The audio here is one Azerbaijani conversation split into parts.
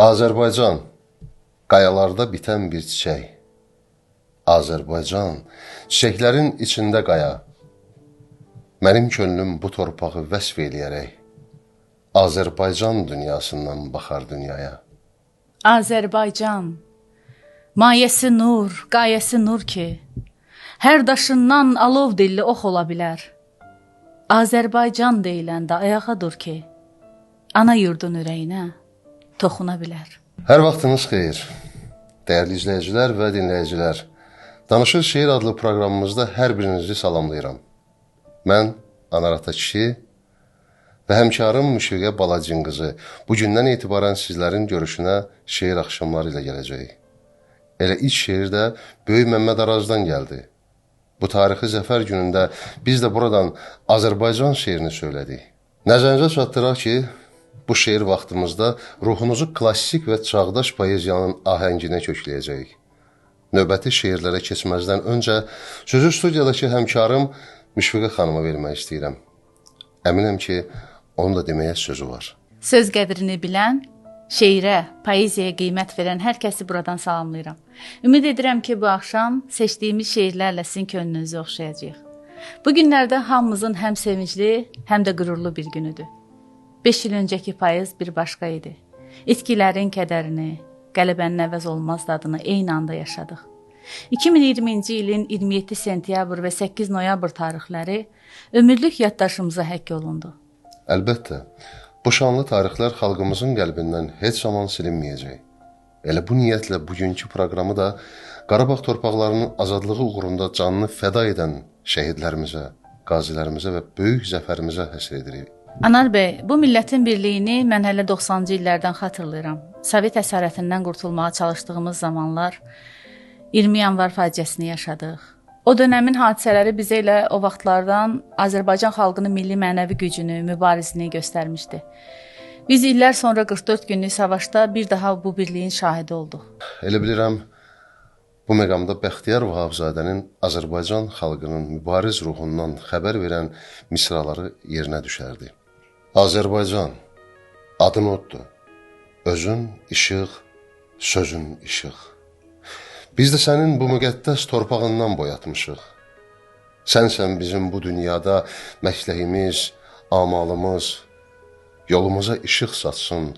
Azərbaycan, qayalarda bitən bir çiçək. Azərbaycan, çiçəklərin içində qaya. Mənim könlüm bu torpağı vəsf eləyərək, Azərbaycan dünyasından baxar dünyaya. Azərbaycan, mayəsi nur, qayəsi nur ki, hər daşından alov dilli ox ola bilər. Azərbaycan deyiləndə ayağa dur ki, ana yurdun ürəyinə toxuna bilər. Hər vaxtınız xeyir, dəyərli izləyicilər və dinləyicilər. Danışır Şeir adlı proqramımızda hər birinizi salamlayıram. Mən Anar Ata kişi və həmkarım Müşfiqə Balacin qızı bu gündən etibarən sizlərin görüşünə şeir axşamları ilə gələcəyik. Elə ilk şeir də Böyük Məmməd Arazdan gəldi. Bu tarixi zəfər günündə biz də buradan Azərbaycan şeirini söylədik. Nəzərinizə çatdıraq ki, bu şeir vaxtımızda ruhunuzu klassik və çağdaş poeziyanın ahənginə kökləyəcəyik. Növbəti şeirlərə keçməzdən öncə sözü studiyadakı həmkarım Müşfiqə xanıma vermək istəyirəm. Əminəm ki, onun da deməyə sözü var. Söz qədrini bilən, şeirə, poeziyaya qiymət verən hər kəsi buradan salamlayıram. Ümid edirəm ki, bu axşam seçdiyimiz şeirlərlə sizin könlünüzü oxşayacağıq. Bu günlərdə hamımızın həm sevincli, həm də qürurlu bir günüdür. 5 il öncəki payız bir başqa idi. İtkilərin kədərini, qələbənin əvəz olmaz dadını eyni anda yaşadıq. 2020-ci ilin 27 sentyabr və 8 noyabr tarixləri ömürlük yaddaşımıza həkk olundu. Əlbəttə, bu şanlı tarixlər xalqımızın qəlbindən heç zaman silinməyəcək. Elə bu niyyətlə bugünkü proqramı da Qarabağ torpaqlarının azadlığı uğrunda canını fəda edən şəhidlərimizə, qazilərimizə və böyük zəfərimizə həsr edirik. Anar bəy, bu millətin birliyini mən hələ 90-cı illərdən xatırlayıram. Sovet əsarətindən qurtulmağa çalışdığımız zamanlar 20 yanvar faciəsini yaşadıq. O dönəmin hadisələri bizə elə o vaxtlardan Azərbaycan xalqının milli mənəvi gücünü, mübarizini göstərmişdi. Biz illər sonra 44 günlük savaşda bir daha bu birliyin şahidi olduq. Elə bilirəm, bu məqamda Bəxtiyar Vahabzadənin Azərbaycan xalqının mübariz ruhundan xəbər verən misraları yerinə düşərdi. Azərbaycan, adın oddur, özün işıq, sözün işıq. Biz də sənin bu müqəddəs torpağından boyatmışıq. Sənsən bizim bu dünyada məsləhimiz, amalımız, yolumuza işıq satsın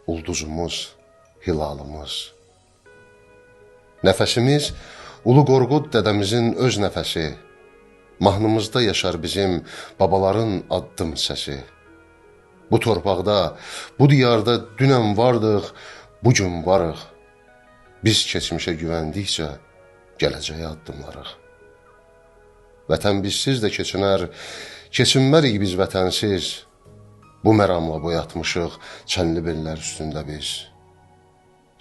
ulduzumuz, hilalımız. Nəfəsimiz Ulu Qorqud dədəmizin öz nəfəsi, mahnımızda yaşar bizim babaların addım səsi. Bu torpaqda, bu diyarda dünən vardıq, bugün varıq. Biz keçmişə güvəndikcə gələcəyə addımlarıq. Vətən bizsiz də keçinər, keçinmərik biz vətənsiz. Bu məramla boyatmışıq çənli bellər üstündə biz.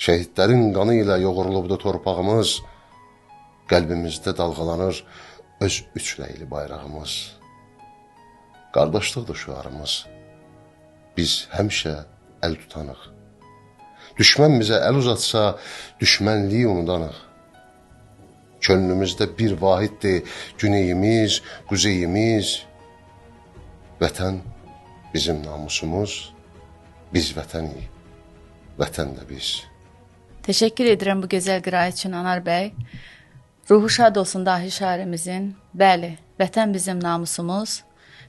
Şəhidlərin qanı ilə yoğrulubdu torpağımız, qəlbimizdə dalğalanır öz üç rəyli bayrağımız. Qardaşlıqdır şüarımız, biz həmişə əl tutanıq. Düşmən bizə əl uzatsa, düşmənliyi unudanıq. Könlümüzdə bir vahiddir güneyimiz, quzeyimiz. Vətən bizim namusumuz, biz vətənik, vətən də biz. Təşəkkür edirəm bu gözəl qiraət üçün Anar bəy. Ruhu şad olsun dahi şairimizin, bəli, vətən bizim namusumuz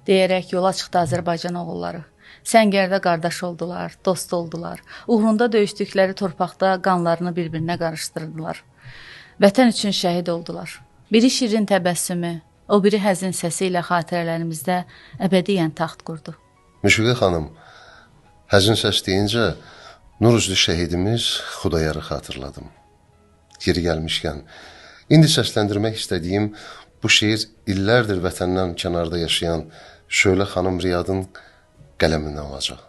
deyərək yola çıxdı Azərbaycan oğulları. Səngərdə qardaş oldular, dost oldular. Uğrunda döyüşdükləri torpaqda qanlarını bir-birinə qarışdırdılar. Vətən üçün şəhid oldular. Biri şirin təbəssümü, o biri həzin səsi ilə xatirələrimizdə əbədiyyən taxt qurdu. Müşfiqə xanım, həzin səs deyincə nur üzlü şəhidimiz Xudayarı xatırladım. Yeri gəlmişkən, indi səsləndirmək istədiyim bu şeir illərdir vətəndən kənarda yaşayan Şölə xanım Riyadın qələmindən alacaq.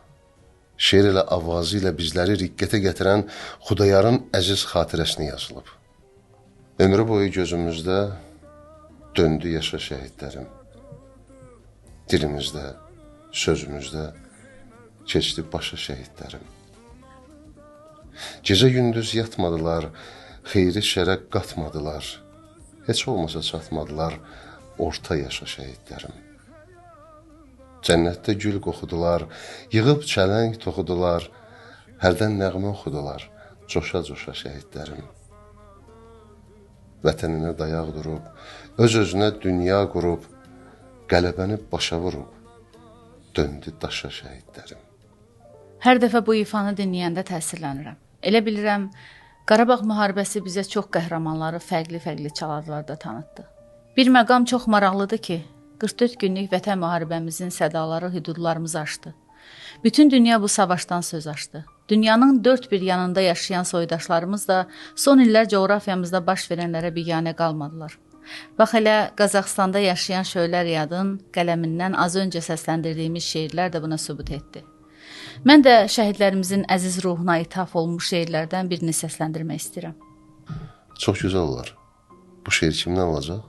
Şeir ilə avazı ilə bizləri riqqətə gətirən Xudayarın əziz xatirəsini yazılıb. Ömrü boyu gözümüzdə döndü yaşa şəhidlərim. Dilimizdə, sözümüzdə keçdi başa şəhidlərim. Gecə gündüz yatmadılar, xeyri şərə qatmadılar. Heç olmasa çatmadılar orta yaşa şəhidlərim. Cənnətdə gül qoxudular, yığıb çələng toxudular, hərdən nəğmə oxudular, coşa-coşa şəhidlərim. Vətəninə dayaq durub, öz-özünə dünya qurub, qələbəni başa vurub, döndü daşa şəhidlərim. Hər dəfə bu ifanı dinləyəndə təsirlənirəm. Elə bilirəm, Qarabağ müharibəsi bizə çox qəhrəmanları fərqli-fərqli çalarlarda tanıtdı. Bir məqam çox maraqlıdır ki, 44 günlük vətən müharibəmizin sədaları hüdudlarımızı aşdı. Bütün dünya bu savaşdan söz açdı. Dünyanın dörd bir yanında yaşayan soydaşlarımız da son illər coğrafiyamızda baş verənlərə biganə qalmadılar. Bax elə Qazaxstanda yaşayan Şöylə Riyadın qələmindən az öncə səsləndirdiyimiz şeirlər də buna sübut etdi. Mən də şəhidlərimizin əziz ruhuna ithaf olmuş şeirlərdən birini səsləndirmək istəyirəm. Çox gözəl olar. Bu şeir kimdən olacaq?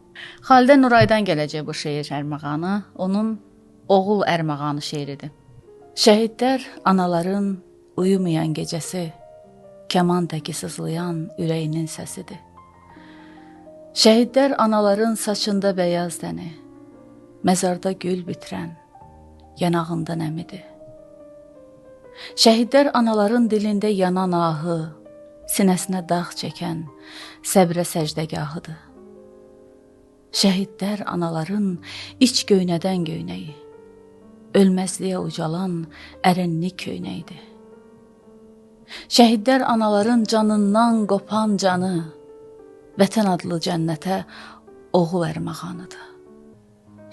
Xalidə Nuraydan gələcək bu şeir ərmağanı, onun Oğul ərmağanı şeiridir. Şəhidlər anaların uyumayan gecəsi, kəman təki sızlayan ürəyinin səsidir. Şəhidlər anaların saçında bəyaz dəni, məzarda gül bitirən, yanağında nəmidir. Şəhidlər anaların dilində yanan ahı, sinəsinə dağ çəkən, səbrə səcdəgahıdır. Şəhidlər anaların iç göynədən göynəyi, ölməzliyə ucalan ərinlik köynəkdir. Şəhidlər anaların canından qopan canı, vətən adlı cənnətə oğul ərmağanıdır.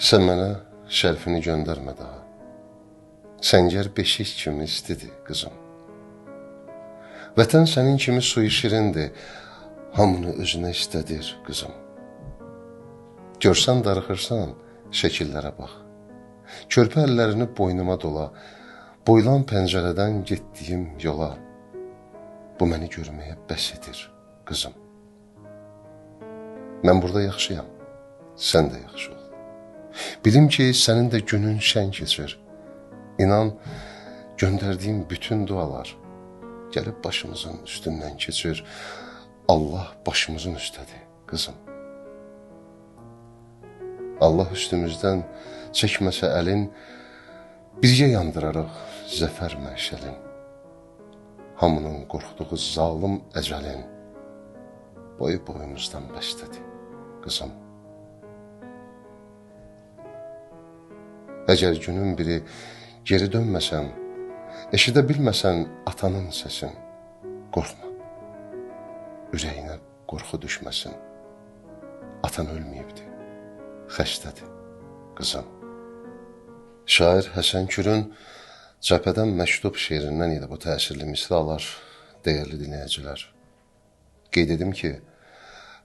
Sən mənə şərfini göndərmə daha. Səngər beşik kimi istidir, qızım. Vətən sənin kimi suyu şirindir, hamını özünə istədir, qızım. Görsən darıxırsan, şəkillərə bax. Körpə əllərini boynuma dola, boylan pəncərədən getdiyim yola. Bu məni görməyə bəs edir, qızım. Mən burada yaxşıyam, sən də yaxşı ol. Bilim ki, sənin də günün şən keçir. İnan, göndərdiyim bütün dualar gəlib başımızın üstündən keçir. Allah başımızın üstədir, qızım. Allah üstümüzdən çəkməsə əlin, birgə yandırarıq zəfər məşəlin. Hamının qorxduğu zalım əcəlin boyu-boyumuzdan bəstədir, qızım. Əgər günün biri geri dönməsəm, eşidə bilməsən atanın səsin, qorxma, ürəyinə qorxu düşməsin. Atan ölməyibdir, xəstədir, qızım. Şair Həsən Kürün Cəbhədən məktub şeirindən idi bu təsirli misralar, dəyərli dinləyicilər. Qeyd edim ki,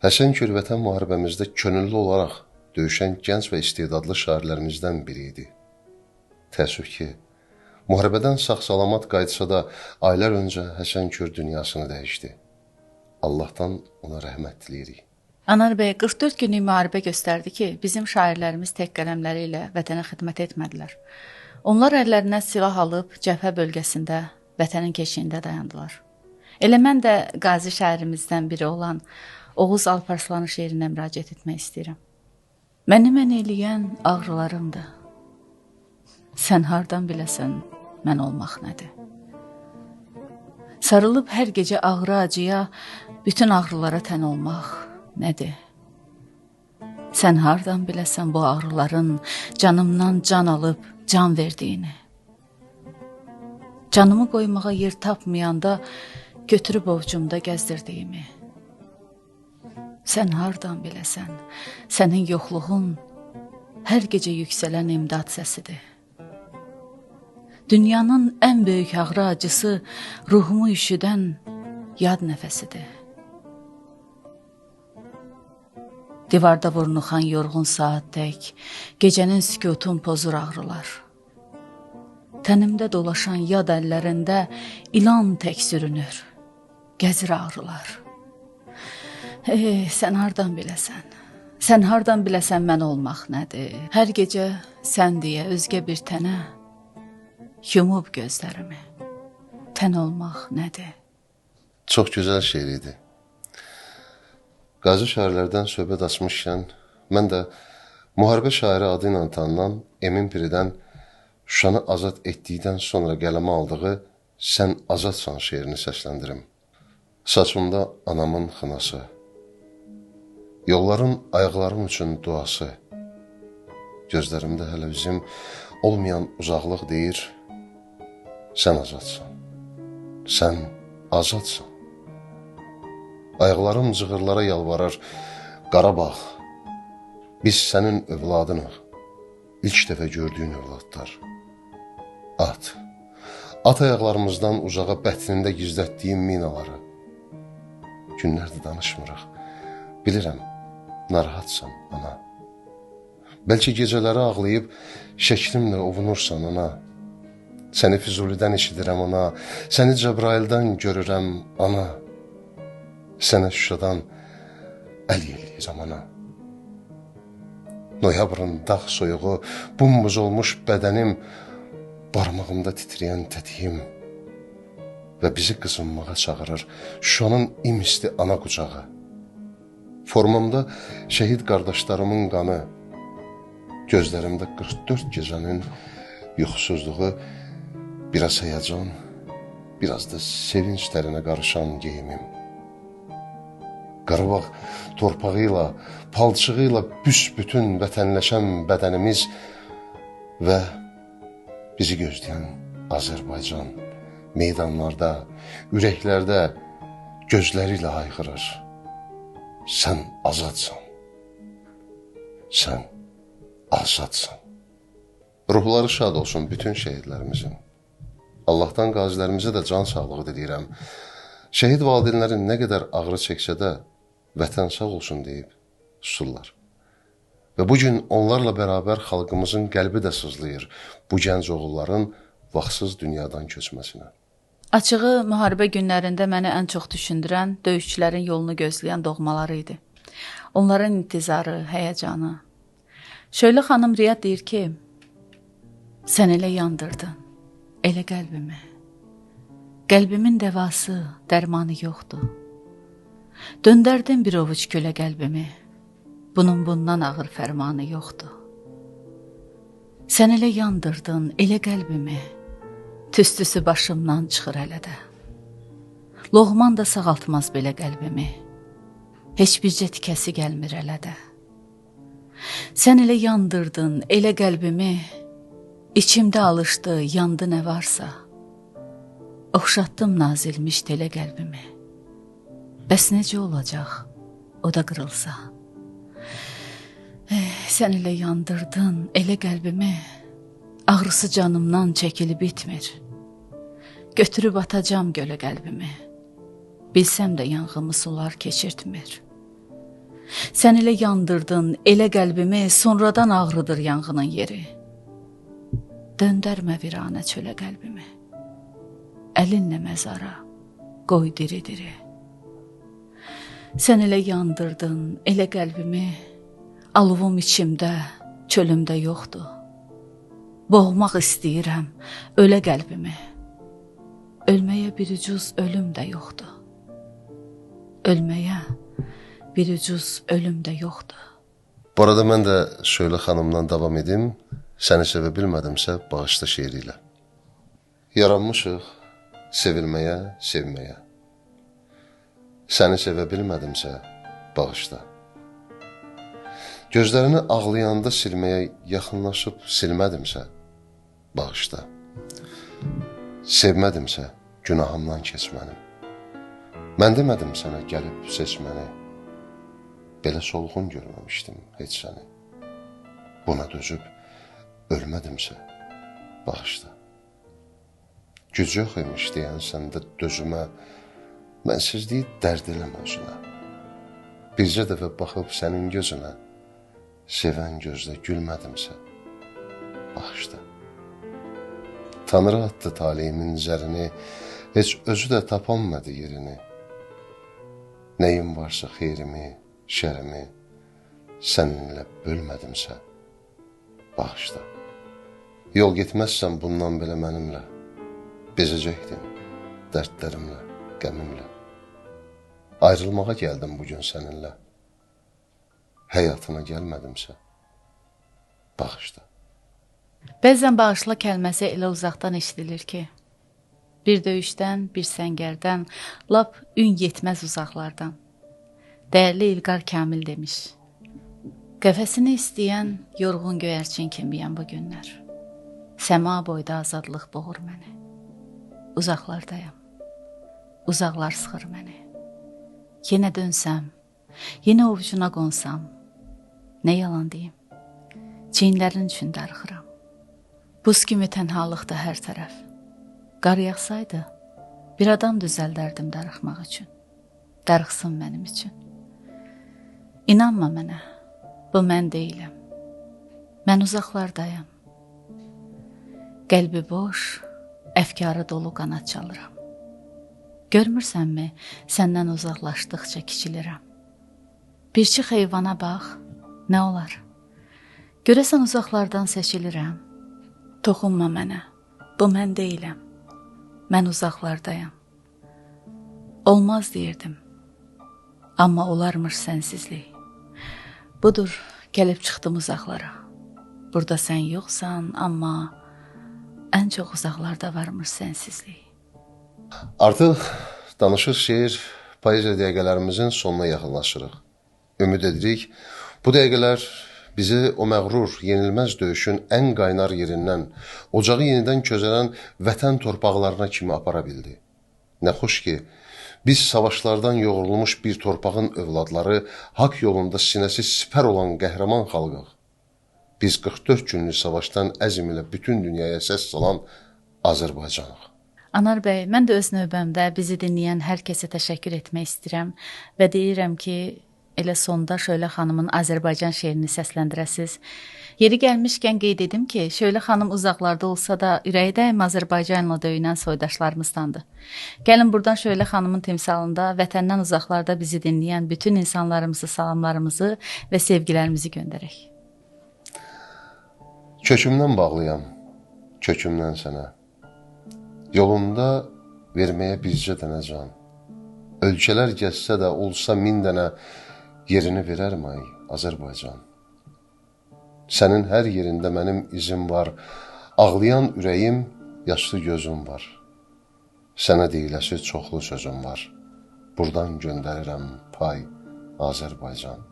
Həsən Kür vətən müharibəmizdə könüllü olaraq döyüşən gənc və istedadlı şairlərimizdən biri idi. Təəssüf ki, müharibədən sağ-salamat qayıtsa da aylar öncə Həsən Kür dünyasını dəyişdi. Allahdan ona rəhmət diləyirik. Anar bəy, 44 günlük müharibə göstərdi ki, bizim şairlərimiz tək qələmləri ilə vətənə xidmət etmədilər. Onlar əllərinə silah alıb cəbhə bölgəsində, vətənin keşiyində dayandılar. Elə mən də qazi şairimizdən biri olan Oğuz Alparslanın şeirinə müraciət etmək istəyirəm. Məni mən eləyən ağrılarımdır. Sən hardan biləsən mən olmaq nədir? Sarılıb hər gecə ağrı acıya, bütün ağrılara tən olmaq nədir? Sən hardan biləsən bu ağrıların canımdan can alıb can verdiyini? Canımı qoymağa yer tapmayanda götürüb ovcumda gəzdirdiyimi? Sən hardan biləsən, sənin yoxluğun hər gecə yüksələn imdad səsidir. Dünyanın ən böyük ağrı acısı ruhumu üşüdən yad nəfəsidir. Divarda vurnuxan yorğun saat tək, gecənin sükutun pozur ağrılar. Tənimdə dolaşan yad əllərində ilan tək sürünür, gəzir ağrılar. Sən hardan biləsən? Sən hardan biləsən mən olmaq nədir? Hər gecə sən deyə özgə bir tənə yumub gözlərimi. Tən olmaq nədir? Çox gözəl şeir idi. Qazi şairlərdən söhbət açmışkən, mən də müharibə şairi adı ilə tanınan Emin Piridən Şuşanı azad etdikdən sonra qələmə aldığı Sən azadsan şeirini səsləndirim. Saçımda anamın xınası, yolların ayaqlarım üçün duası, gözlərimdə hələ bizim olmayan uzaqlıq deyir, sən azadsan, sən azadsan. Ayaqlarım cığırlara yalvarır, Qarabağ, biz sənin övladınıq, ilk dəfə gördüyün övladlar. At ayaqlarımızdan uzağa bətnində gizlətdiyim minaları. Günlərdir danışmırıq, bilirəm, narahatsan, ana. Bəlkə gecələri ağlayıb, şəklimlə ovunursan, ana. Səni Füzulidən eşidirəm, ana. Səni Cəbraildən görürəm, ana. Sənə Şuşadan əl eləyirəm, ana. Noyabrın dağ soyuğu, bumbuz olmuş bədənim, barmağımda titrəyən tətiyim və bizi qızınmağa çağırır Şuşanın imisti ana qucağı. Formamda şəhid qardaşlarımın qanı, gözlərimdə 44 gecənin yuxusuzluğu, biraz həyəcan, biraz da sevinç tərinə qarışan geyimim. Qarabağ torpağı ilə, palçığı ilə büsbütün vətənləşən bədənimiz və bizi gözləyən Azərbaycan meydanlarda, ürəklərdə gözləri ilə hayqırır. Sən azadsan, sən azadsan. Ruhları şad olsun bütün şəhidlərimizin. Allahdan qazilərimizə də can sağlığı diləyirəm. Şəhid valideynlərin nə qədər ağrı çəksə də vətən sağ olsun deyib susurlar. Və bugün onlarla bərabər xalqımızın qəlbi də sızlayır bu gənc oğulların vaxtsız dünyadan köçməsinə. Açığı, müharibə günlərində məni ən çox düşündürən döyüşçülərin yolunu gözləyən doğmaları idi. Onların intizarı, həyəcanı. Şöylə xanım Riyad deyir ki, sən elə yandırdın, elə qəlbimi. Qəlbimin dəvası, dərmanı yoxdur. Döndərdin bir ovuc kölə qəlbimi. Bunun bundan ağır fərmanı yoxdur. Sən elə yandırdın, elə qəlbimi. Tüstüsü başımdan çıxır hələ də. Loğman da sağaltmaz belə qəlbimi. Heç bircə tikəsi gəlmir hələ də. Sən elə yandırdın, elə qəlbimi. İçimdə alışdı, yandı nə varsa. Oxşatdım nazilmiş telə qəlbimi. Bəs necə olacaq, o da qırılsa? Sən elə yandırdın, elə qəlbimi. Ağrısı canımdan çəkilib bitmir. Götürüb atacam gölə qəlbimi. Bilsəm də yanğımı sular keçirtmir. Sən elə yandırdın, elə qəlbimi, sonradan ağrıdır yanğının yeri. Döndərmə viranə çölə qəlbimi. Əlinlə məzara, qoy diri-diri. Sən elə yandırdın, elə qəlbimi, alovum içimdə, çölümdə yoxdur. Boğmaq istəyirəm, ölə qəlbimi. Ölməyə bir ucuz ölüm də yoxdur. Ölməyə bir ucuz ölüm də yoxdur. Bu arada mən də Şöylə xanımdan davam edim. Səni sevə bilmədimsə bağışla şeiri ilə. Yaranmışıq sevilməyə, sevməyə. Səni sevə bilmədimsə bağışla. Gözlərini ağlayanda silməyə yaxınlaşıb silmədimsə bağışla. Sevmədimsə günahımdan keç mənim. Mən demədim sənə gəlib seç məni. Belə solğun görməmişdim heç səni. Buna dözüb ölmədimsə bağışla. Güc yox imiş deyən səndə dözümə, mənsizliyi dərd eləmə özünə. Bircə dəfə baxıb sənin gözünə, sevən gözlə gülmədimsə bağışla. Tanrı attı taleyimin zərini, heç özü də tapanmadı yerini. Nəyim varsa xeyrimi, şərimi, səninlə bölmədimsə bağışla. Yol getməzsən bundan belə mənimlə, bezəcəkdin dərdlərimlə, qəmimlə. Ayrılmağa gəldim bugün səninlə, həyatına gəlmədimsə bağışla. Bəzən bağışla kəlməsi elə uzaqdan eşidilir ki, Bir döyüşdən, bir səngərdən, lap ün yetməz uzaqlardan. Dəyərli İlqar Kamil demiş. Qəfəsini istəyən yorğun göyərçin kimiyəm bu günlər. Səma boyda azadlıq boğur məni. Uzaqlardayam. Uzaqlar sıxır məni. Yenə dönsəm, yenə ovucuna qonsam, nə yalan deyim, çiyinlərin üçün darıxıram. Buz kimi tənhalıqda hər tərəf. Qar yağsaydı, bir adam düzəldərdim darıxmaq üçün. Darıxsın mənim üçün. İnanma mənə, bu mən deyiləm. Mən uzaqlardayam. Qəlbi boş, əfkarı dolu qanad çalıram. Görmürsənmi, səndən uzaqlaşdıqca kiçilirəm. Birçi heyvana bax, nə olar? Görəsən uzaqlardan seçilirəm. Toxunma mənə, bu mən deyiləm. Mən uzaqlardayam. Olmaz deyirdim, amma olarmış sənsizlik. Budur, gəlib çıxdım uzaqlara. Burada sən yoxsan, amma ən çox uzaqlarda varmış sənsizlik. Artıq danışır şeir, poeziya dəqiqələrimizin sonuna yaxınlaşırıq. Ümid edirik, bu dəqiqələr bizi o məğrur, yenilməz döyüşün ən qaynar yerindən, ocağı yenidən közələn vətən torpaqlarına kimi apara bildi. Nə xoş ki, biz savaşlardan yoğrulmuş bir torpağın övladları, haqq yolunda sinəsi sipər olan qəhrəman xalqıq. Biz 44 günlük savaşdan əzm ilə bütün dünyaya səs salan Azərbaycanıq. Anar bəy, mən də öz növbəmdə bizi dinləyən hər kəsə təşəkkür etmək istəyirəm və deyirəm ki, elə sonda Şöylə xanımın Azərbaycan şeirini səsləndirəsiz. Yeri gəlmişkən qeyd edim ki, Şöylə xanım uzaqlarda olsa da ürəyi daim Azərbaycanla döyünən soydaşlarımızdandır. Gəlin buradan Şöylə xanımın timsalında vətəndən uzaqlarda bizi dinləyən bütün insanlarımızı, salamlarımızı və sevgilərimizi göndərək. Kökümdən bağlıyam, kökümdən sənə. Yolunda verməyə bircə dənə can. Ölkələr gəzsə də olsa min dənə yerini verərəm ay Azərbaycan. Sənin hər yerində mənim izim var, ağlayan ürəyim, yaşlı gözüm var. Sənə deyiləsi çoxlu sözüm var. Buradan göndərirəm pay Azərbaycan.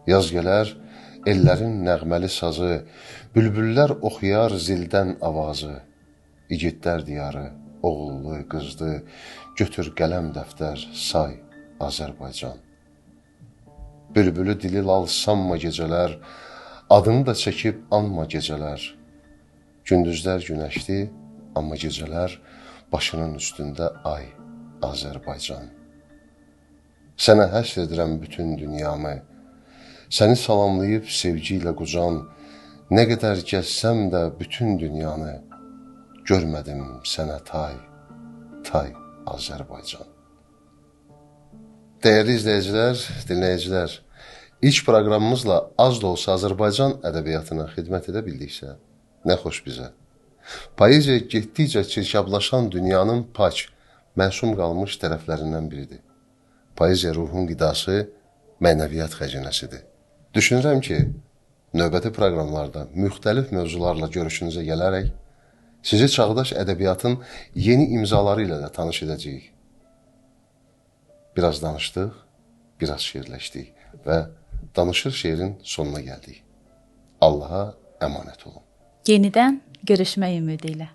Yaz gələr, ellərin nəğməli sazı, bülbüllər oxuyar zildən avazı. İgidlər diyarı, oğullu, qızdı, götür qələm dəftər, say Azərbaycan. Bülbülü dili lal sanma gecələr, adını da çəkib anma gecələr. Gündüzlər günəşli, amma gecələr başının üstündə ay Azərbaycan. Sənə həsr edirəm bütün dünyamı, səni salamlayıb sevgi ilə qucan, nə qədər gəzsəm də bütün dünyanı, görmədim sənə tay, tay Azərbaycan. Dəyərli izləyicilər, dinləyicilər, ilk proqramımızla az da olsa Azərbaycan ədəbiyyatına xidmət edə bildiksə, nə xoş bizə. Poeziya getdikcə çirkablaşan dünyanın pak, məsum qalmış tərəflərindən biridir. Poeziya ruhun qidası, mənəviyyat xəzinəsidir. Düşünürəm ki, növbəti proqramlarda müxtəlif mövzularla görüşünüzə gələrək, sizi çağdaş ədəbiyyatın yeni imzaları ilə də tanış edəcəyik. Biraz danışdıq, biraz şeirləşdik və danışır şeirin sonuna gəldik. Allaha əmanət olun. Yenidən görüşmək ümidi ilə.